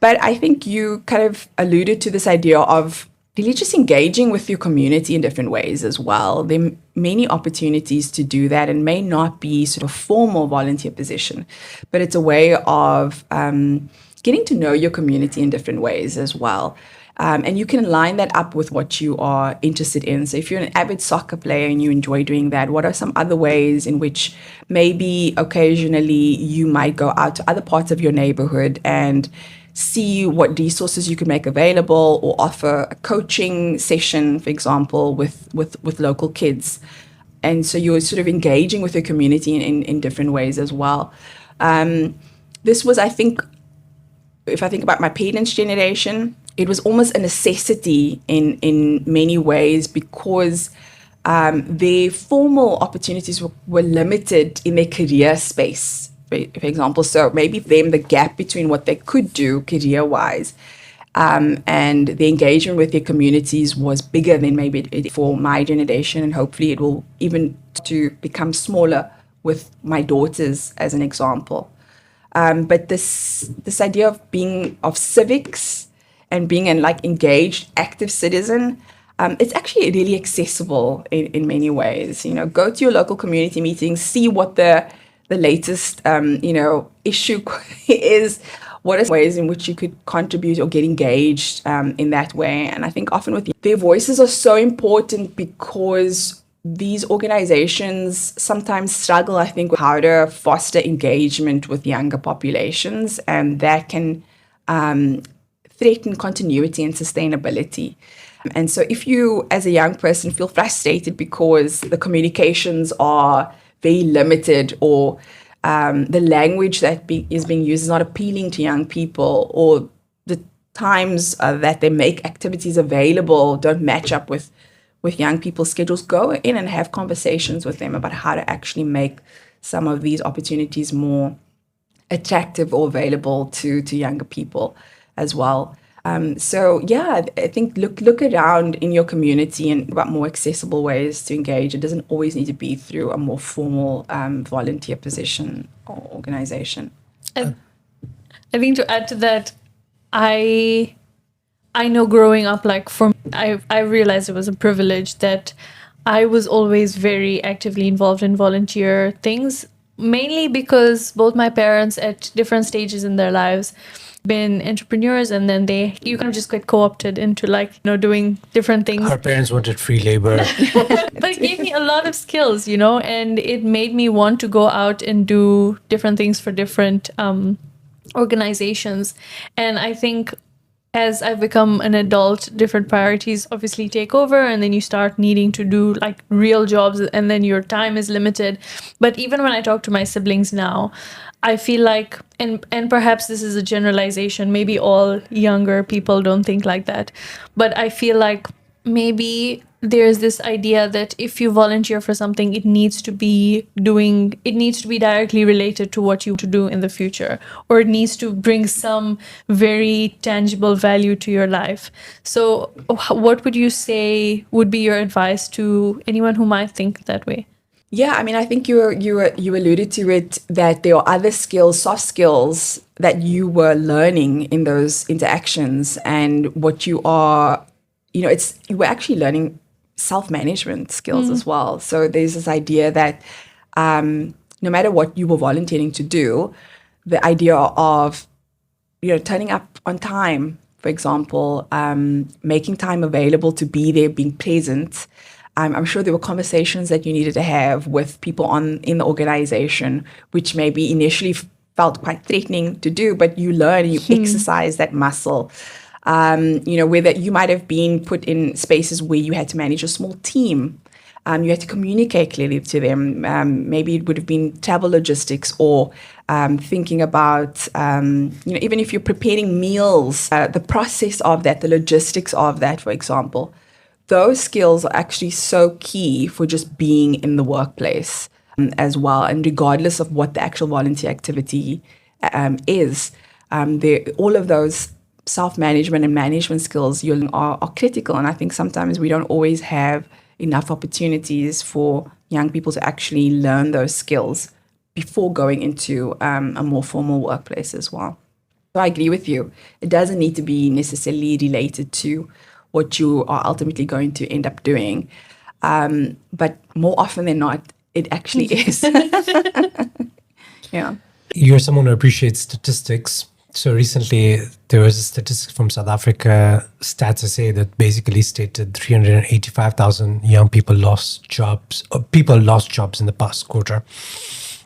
But I think you kind of alluded to this idea of really just engaging with your community in different ways as well. There are many opportunities to do that, and may not be sort of a formal volunteer position, but it's a way of getting to know your community in different ways as well. And you can line that up with what you are interested in. So if you're an avid soccer player and you enjoy doing that, what are some other ways in which maybe occasionally you might go out to other parts of your neighborhood and see what resources you can make available, or offer a coaching session, for example, with local kids. And so you're sort of engaging with your community in different ways as well. This was, I think, if I think about my parents' generation, it was almost a necessity in many ways, because their formal opportunities were limited in their career space, for example. So maybe for them, the gap between what they could do career-wise and the engagement with their communities was bigger than maybe for my generation, and hopefully it will even to become smaller with my daughters as an example. But this idea of civics and being an engaged, active citizen, it's actually really accessible in many ways. Go to your local community meetings, see what the latest issue is. What are ways in which you could contribute or get engaged in that way? And I think often with their voices are so important because these organizations sometimes struggle, I think, with how to foster engagement with younger populations, and that can threaten continuity and sustainability. And so if you, as a young person, feel frustrated because the communications are very limited, or the language that is being used is not appealing to young people, or the times that they make activities available don't match up with young people's schedules, go in and have conversations with them about how to actually make some of these opportunities more attractive or available to younger people as well. So yeah, I think look around in your community and about more accessible ways to engage. It doesn't always need to be through a more formal volunteer position or organization. I think to add to that, I know growing up, I realized it was a privilege that I was always very actively involved in volunteer things, mainly because both my parents at different stages in their lives been entrepreneurs, and then you kind of just get co-opted into doing different things. Our parents wanted free labor. But it gave me a lot of skills, and it made me want to go out and do different things for different organizations. And I think as I've become an adult, different priorities obviously take over, and then you start needing to do real jobs, and then your time is limited. But even when I talk to my siblings now, I feel like, and perhaps this is a generalization, maybe all younger people don't think like that, but I feel like maybe there's this idea that if you volunteer for something, it needs to be directly related to what you want to do in the future, or it needs to bring some very tangible value to your life. So what would you say would be your advice to anyone who might think that way? Yeah, I mean, I think you alluded to it, that there are other skills, soft skills, that you were learning in those interactions, and what you are, you were actually learning self-management skills as well. So there's this idea that no matter what you were volunteering to do, the idea of turning up on time, for example, making time available to be there, being present. I'm sure there were conversations that you needed to have with people in the organization, which maybe initially felt quite threatening to do, but you learn, you exercise that muscle. Whether you might have been put in spaces where you had to manage a small team, you had to communicate clearly to them. Maybe it would have been travel logistics, or thinking about, even if you're preparing meals, the process of that, the logistics of that, for example. Those skills are actually so key for just being in the workplace as well. And regardless of what the actual volunteer activity is, all of those self-management and management skills are critical. And I think sometimes we don't always have enough opportunities for young people to actually learn those skills before going into a more formal workplace as well. So I agree with you. It doesn't need to be necessarily related to what you are ultimately going to end up doing. But more often than not, it actually is. Yeah. You're someone who appreciates statistics. So recently, there was a statistic from South Africa, Stats SA, that basically stated 385,000 young people lost jobs, or people lost jobs in the past quarter.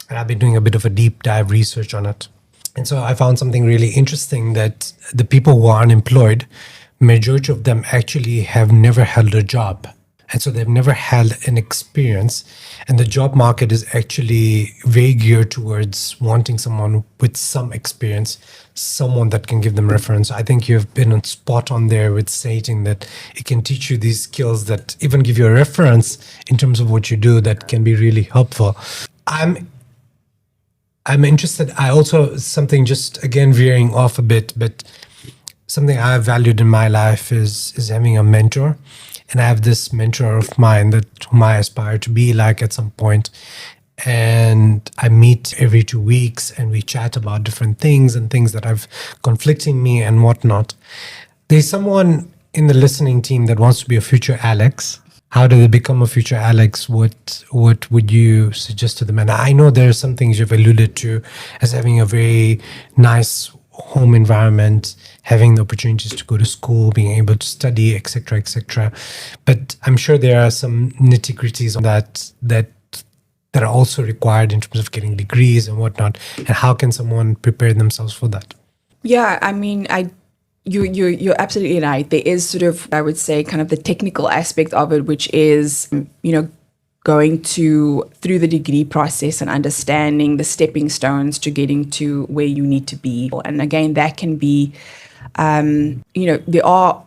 And I've been doing a bit of a deep dive research on it. And so I found something really interesting, that the people who are unemployed, majority of them actually have never held a job. And so they've never had an experience. And the job market is actually very geared towards wanting someone with some experience, someone that can give them reference. I think you've been on spot on there with stating that it can teach you these skills that even give you a reference in terms of what you do that can be really helpful. I'm interested. I also, something just again veering off a bit, but something I've valued in my life is having a mentor. And I have this mentor of mine that whom I aspire to be like at some point. And I meet every 2 weeks and we chat about different things and things that have conflicting me and whatnot. There's someone in the listening team that wants to be a future Alex. How do they become a future Alex? What would you suggest to them? And I know there are some things you've alluded to as having a very nice home environment, having the opportunities to go to school, being able to study, etc., etc. But I'm sure there are some nitty-gritties on that are also required in terms of getting degrees and whatnot. And how can someone prepare themselves for that? Yeah, I mean, you're absolutely right. There is sort of, I would say, kind of the technical aspect of it, which is, going through the degree process and understanding the stepping stones to getting to where you need to be. And again, that can be, there are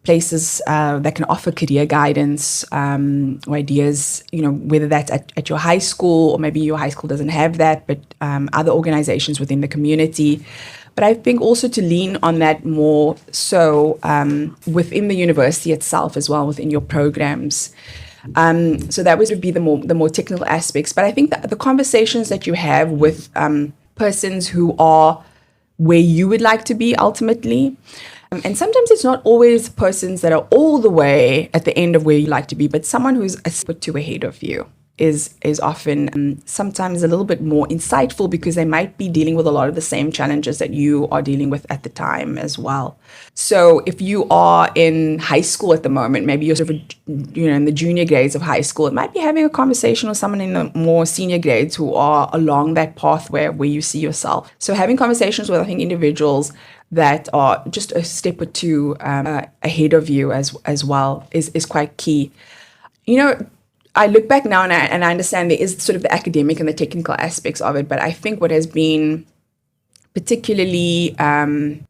places that can offer career guidance or ideas, whether that's at your high school or maybe your high school doesn't have that, but other organizations within the community. But I think also to lean on that more so within the university itself as well, within your programs. So that would be the more technical aspects. But I think that the conversations that you have with persons who are where you would like to be ultimately, and sometimes it's not always persons that are all the way at the end of where you like to be, but someone who's a step or two ahead of you is often sometimes a little bit more insightful because they might be dealing with a lot of the same challenges that you are dealing with at the time as well. So if you are in high school at the moment, maybe you're sort of, in the junior grades of high school, it might be having a conversation with someone in the more senior grades who are along that pathway where you see yourself. So having conversations with, I think, individuals that are just a step or two ahead of you as well is quite key. I look back now and I understand there is sort of the academic and the technical aspects of it, but I think what has been particularly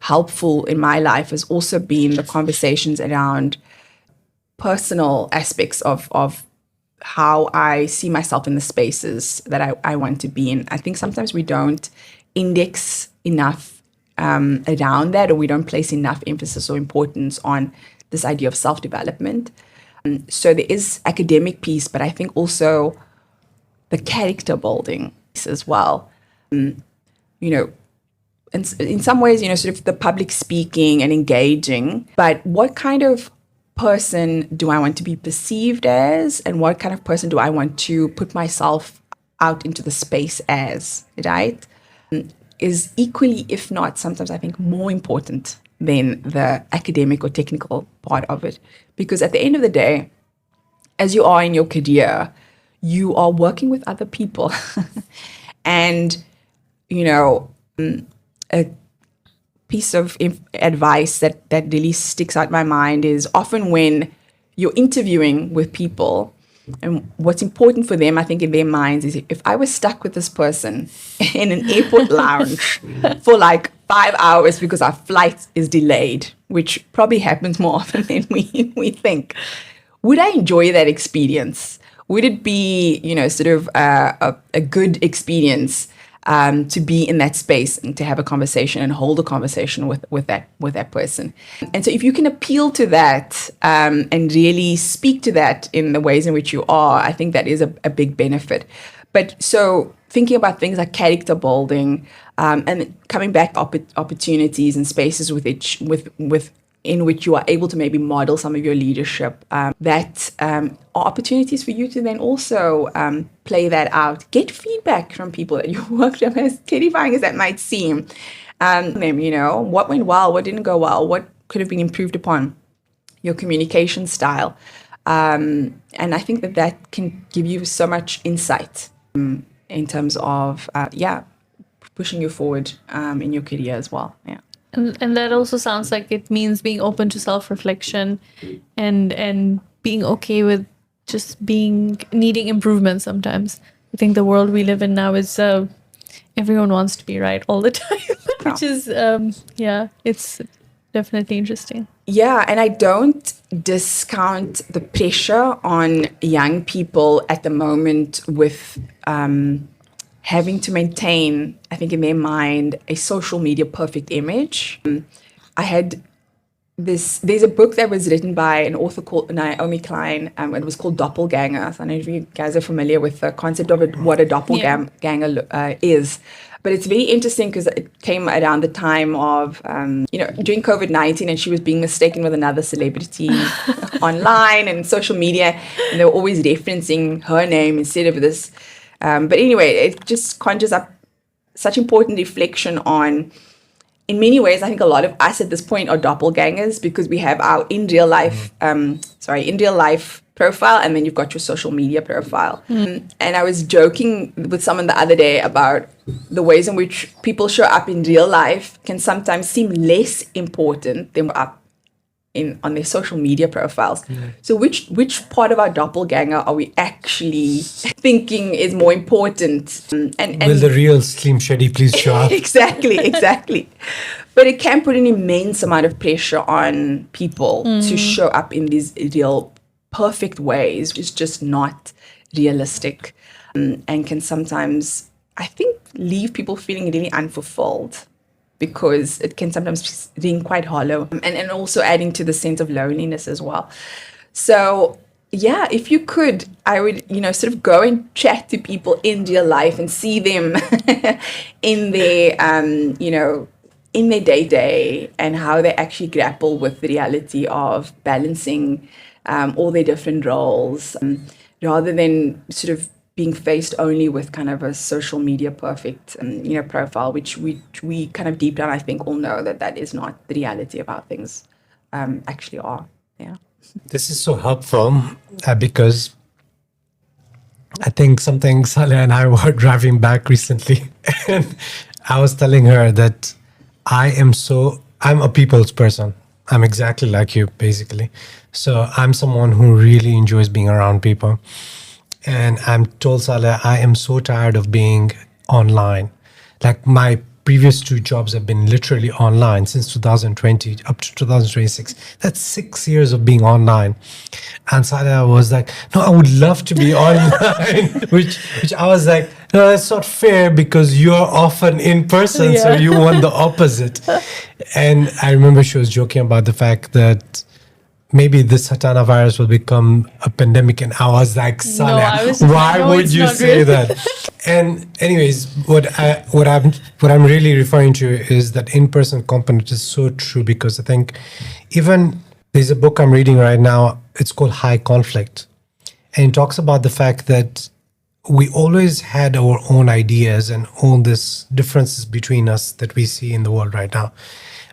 helpful in my life has also been the conversations around personal aspects of how I see myself in the spaces that I want to be in. I think sometimes we don't index enough around that, or we don't place enough emphasis or importance on this idea of self-development. So there is academic piece, but I think also the character building piece as well. And in some ways, sort of the public speaking and engaging, but what kind of person do I want to be perceived as, and what kind of person do I want to put myself out into the space as, right? Is equally, if not sometimes I think more important than the academic or technical part of it. Because at the end of the day, as you are in your career, you are working with other people. And, a piece of advice that really sticks out in my mind is often when you're interviewing with people, and what's important for them, I think, in their minds is if I was stuck with this person in an airport lounge for like 5 hours because our flight is delayed, which probably happens more often than we think, would I enjoy that experience? Would it be, sort of a good experience to be in that space and to have a conversation and hold a conversation with that person? And so if you can appeal to that and really speak to that in the ways in which you are, I think that is a big benefit. But so thinking about things like character building and coming back opportunities and spaces in which you are able to maybe model some of your leadership, that are opportunities for you to then also play that out. Get feedback from people that you worked with, as terrifying as that might seem. What went well, what didn't go well, what could have been improved upon, your communication style. And I think that can give you so much insight in terms of, pushing you forward in your career as well. Yeah. And that also sounds like it means being open to self-reflection and being okay with just needing improvement sometimes. I think the world we live in now is everyone wants to be right all the time, which is, it's definitely interesting. Yeah, and I don't discount the pressure on young people at the moment with having to maintain, I think, in their mind, a social media perfect image. I had there's a book that was written by an author called Naomi Klein. It was called Doppelganger. So I don't know if you guys are familiar with the concept of what a doppelganger is. But it's very interesting because it came around the time of, during COVID-19, and she was being mistaken with another celebrity online and social media, and they were always referencing her name instead of this. But anyway, it just conjures up such important reflection on, in many ways, I think a lot of us at this point are doppelgangers because we have our in real life profile, and then you've got your social media profile. And I was joking with someone the other day about the ways in which people show up in real life can sometimes seem less important than up on their social media profiles. So which part of our doppelganger are we actually thinking is more important? And will the real Slim Shady please show up? Exactly. But it can put an immense amount of pressure on people to show up in these real perfect ways. It's just not realistic, and can sometimes, I think, leave people feeling really unfulfilled, because it can sometimes ring quite hollow, and also adding to the sense of loneliness as well. So yeah, if you could, I would, sort of go and chat to people in real life and see them in their, in their day-to-day, and how they actually grapple with the reality of balancing all their different roles, rather than sort of being faced only with kind of a social media perfect, profile, which we kind of deep down, I think, all know that is not the reality of how things actually are. Yeah. This is so helpful because I think something Saleh and I were driving back recently, and I was telling her that I'm a people's person. I'm exactly like you, basically. So I'm someone who really enjoys being around people. And I'm told Saleh, I am so tired of being online. Like, my previous 2 jobs have been literally online since 2020 up to 2026. That's 6 years of being online. And Saleh was like, no, I would love to be online, which I was like, no, that's not fair, because you're often in person, so you want the opposite. And I remember she was joking about the fact that maybe this Satana virus will become a pandemic, and I was like, Saleh, why would you say that? And anyways, what I'm really referring to is that in-person component is so true, because I think even there's a book I'm reading right now. It's called High Conflict, and it talks about the fact that we always had our own ideas and all these differences between us that we see in the world right now.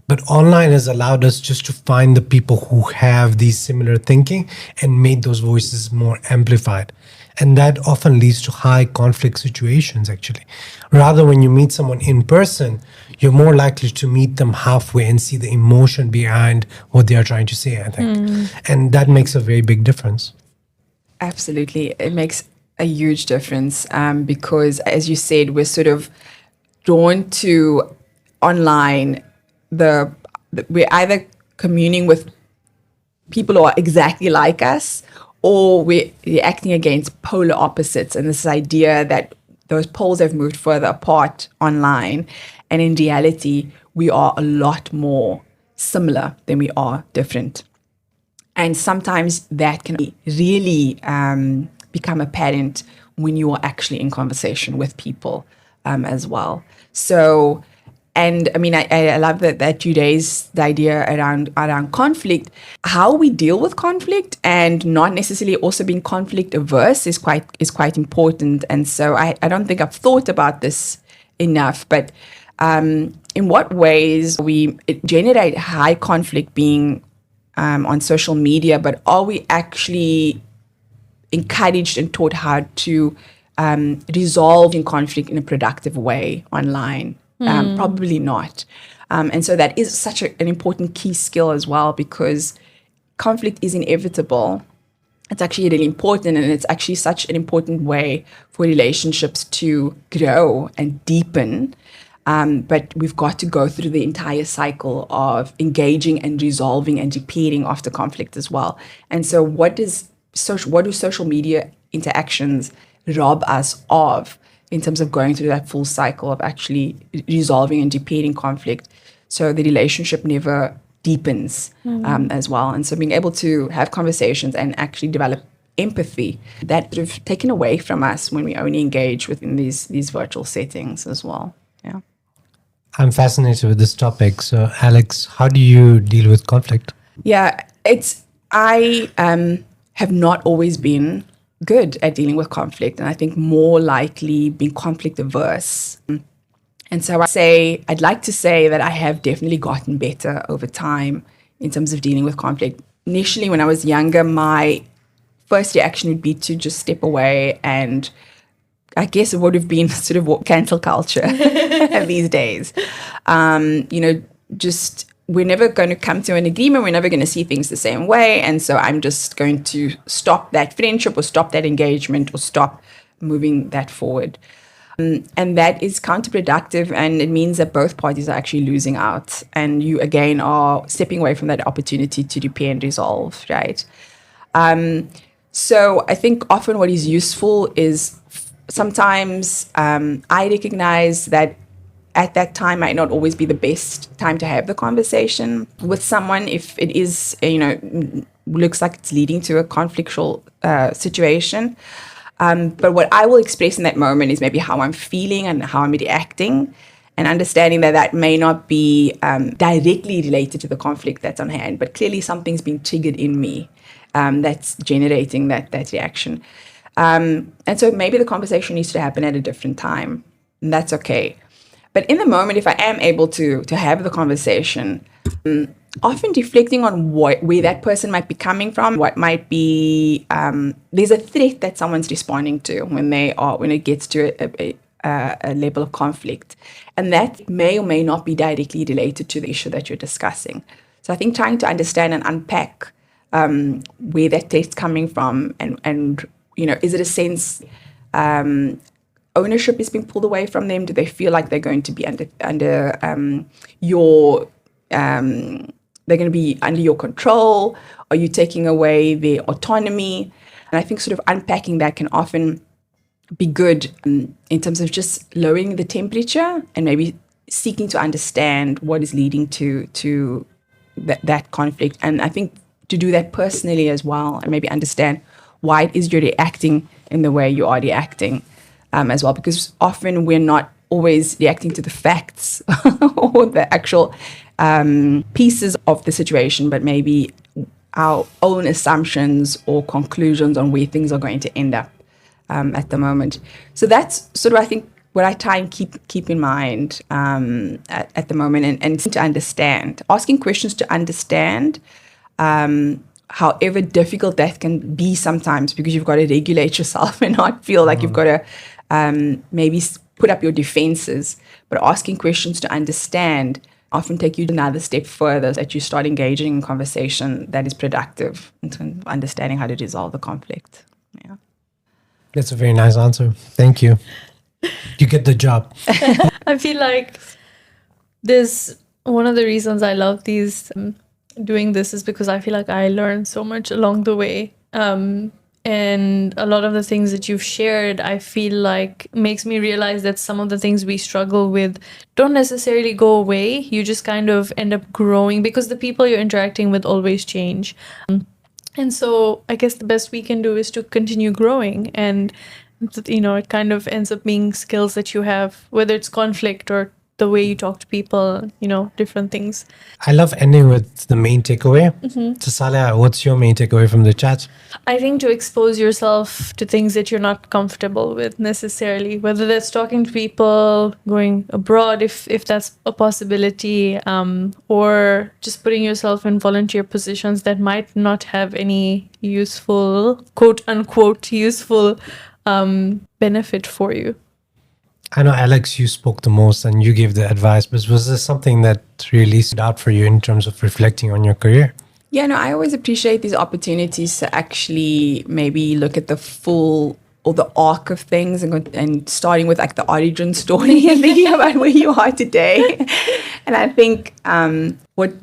But online has allowed us just to find the people who have these similar thinking and made those voices more amplified. And that often leads to high conflict situations, actually. Rather, when you meet someone in person, you're more likely to meet them halfway and see the emotion behind what they are trying to say, I think. And that makes a very big difference. Absolutely. It makes a huge difference, because, as you said, we're sort of drawn to online. We're either communing with people who are exactly like us, or we're acting against polar opposites, and this idea that those poles have moved further apart online, and in reality we are a lot more similar than we are different. And sometimes that can really become apparent when you are actually in conversation with people as well. So, and I mean, I love that you raised the idea around conflict. How we deal with conflict, and not necessarily also being conflict averse, is quite important. And so I don't think I've thought about this enough. But in what ways we generate high conflict being on social media, but are we actually encouraged and taught how to resolve in conflict in a productive way online? Probably not. And so that is such an important key skill as well, because conflict is inevitable. It's actually really important, and it's actually such an important way for relationships to grow and deepen. But we've got to go through the entire cycle of engaging and resolving and repairing after conflict as well. And so what do social media interactions rob us of in terms of going through that full cycle of actually resolving and repairing conflict? So the relationship never deepens as well. And so being able to have conversations and actually develop empathy, that sort of taken away from us when we only engage within these virtual settings as well. Yeah. I'm fascinated with this topic. So, Alex, how do you deal with conflict? Yeah, I have not always been good at dealing with conflict, and I think more likely being conflict averse. And so I'd like to say that I have definitely gotten better over time in terms of dealing with conflict. Initially, when I was younger, my first reaction would be to just step away, and I guess it would have been sort of cancel culture these days. Just we're never going to come to an agreement. We're never going to see things the same way. And so I'm just going to stop that friendship or stop that engagement or stop moving that forward. And that is counterproductive. And it means that both parties are actually losing out. And you, again, are stepping away from that opportunity to repair and resolve, right? So I think often what is useful is sometimes I recognize that at that time might not always be the best time to have the conversation with someone if it is, looks like it's leading to a conflictual situation. But what I will express in that moment is maybe how I'm feeling and how I'm reacting, and understanding that may not be directly related to the conflict that's on hand, but clearly something's been triggered in me that's generating that reaction. And so maybe the conversation needs to happen at a different time, and that's okay. But in the moment, if I am able to have the conversation, often reflecting on where that person might be coming from, what might be, there's a threat that someone's responding to when it gets to a level of conflict. And that may or may not be directly related to the issue that you're discussing. So I think trying to understand and unpack where that threat's coming from, and is it a sense ownership is being pulled away from them? Do they feel like they're going to be under your they're going to be under your control? Are you taking away their autonomy? And I think sort of unpacking that can often be good in terms of just lowering the temperature and maybe seeking to understand what is leading to that conflict. And I think to do that personally as well, and maybe understand why it is you're reacting in the way you are reacting as well, because often we're not always reacting to the facts or the actual pieces of the situation, but maybe our own assumptions or conclusions on where things are going to end up at the moment. So that's sort of, I think, what I try and keep in mind at the moment, and to understand, asking questions to understand, however difficult that can be sometimes, because you've got to regulate yourself and not feel like you've got to maybe put up your defenses, but asking questions to understand often take you another step further, that you start engaging in conversation that is productive in terms of understanding how to resolve the conflict. Yeah. That's a very nice answer. Thank you. You get the job. I feel like this, one of the reasons I love doing this is because I feel like I learned so much along the way. And a lot of the things that you've shared, I feel like makes me realize that some of the things we struggle with don't necessarily go away. You just kind of end up growing because the people you're interacting with always change. And so I guess the best we can do is to continue growing. And, it kind of ends up being skills that you have, whether it's conflict or the way you talk to people, different things. I love ending with the main takeaway. So Saleh, what's your main takeaway from the chat? I think to expose yourself to things that you're not comfortable with necessarily, whether that's talking to people, going abroad if that's a possibility, or just putting yourself in volunteer positions that might not have any useful, quote unquote, useful benefit for you. I know, Alex, you spoke the most and you gave the advice, but was there something that really stood out for you in terms of reflecting on your career? Yeah, no, I always appreciate these opportunities to actually maybe look at the full or the arc of things, and starting with like the origin story and thinking about where you are today. And I think what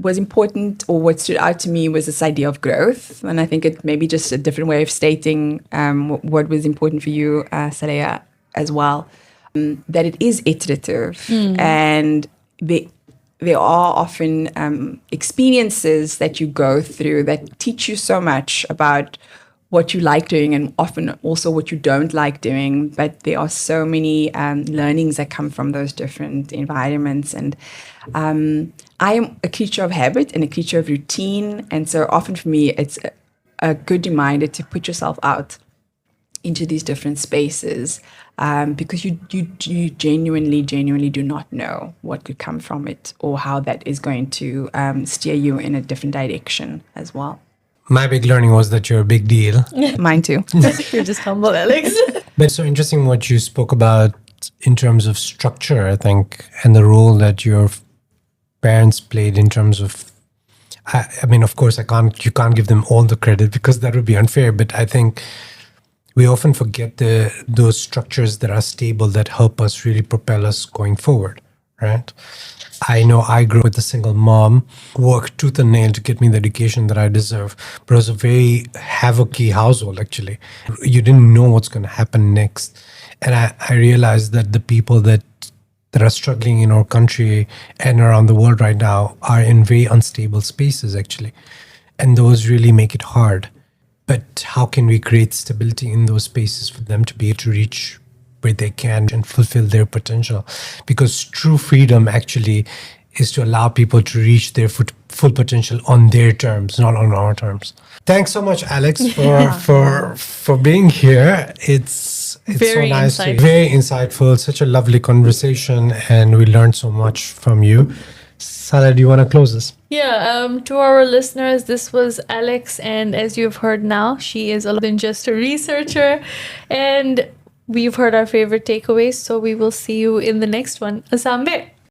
was important, or what stood out to me, was this idea of growth. And I think it may be just a different way of stating what was important for you, Saleh, as well. That it is iterative, and there are often experiences that you go through that teach you so much about what you like doing and often also what you don't like doing. But there are so many learnings that come from those different environments. And I am a creature of habit and a creature of routine. And so often for me, it's a good reminder to put yourself out into these different spaces because you genuinely do not know what could come from it or how that is going to steer you in a different direction as well. My big learning was that you're a big deal. Mine too. You're just humble, Alex. But it's so interesting what you spoke about in terms of structure, I think, and the role that your parents played in terms of, I mean, of course, you can't give them all the credit because that would be unfair. But I think we often forget those structures that are stable that help us really propel us going forward, right? I know I grew up with a single mom, worked tooth and nail to get me the education that I deserve, but it was a very havocy household, actually. You didn't know what's going to happen next. And I realized that the people that are struggling in our country and around the world right now are in very unstable spaces, actually. And those really make it hard. But how can we create stability in those spaces for them to be able to reach where they can and fulfill their potential? Because true freedom actually is to allow people to reach their full potential on their terms, not on our terms. Thanks so much, Alex, for being here. It's Very so nice, insightful. very insightful, such a lovely conversation, and we learned so much from you. Salah, do you want to close this? Yeah, to our listeners, this was Alex, and as you've heard now, she is a lot than just a researcher, and we've heard our favorite takeaways, so we will see you in the next one. Asambe!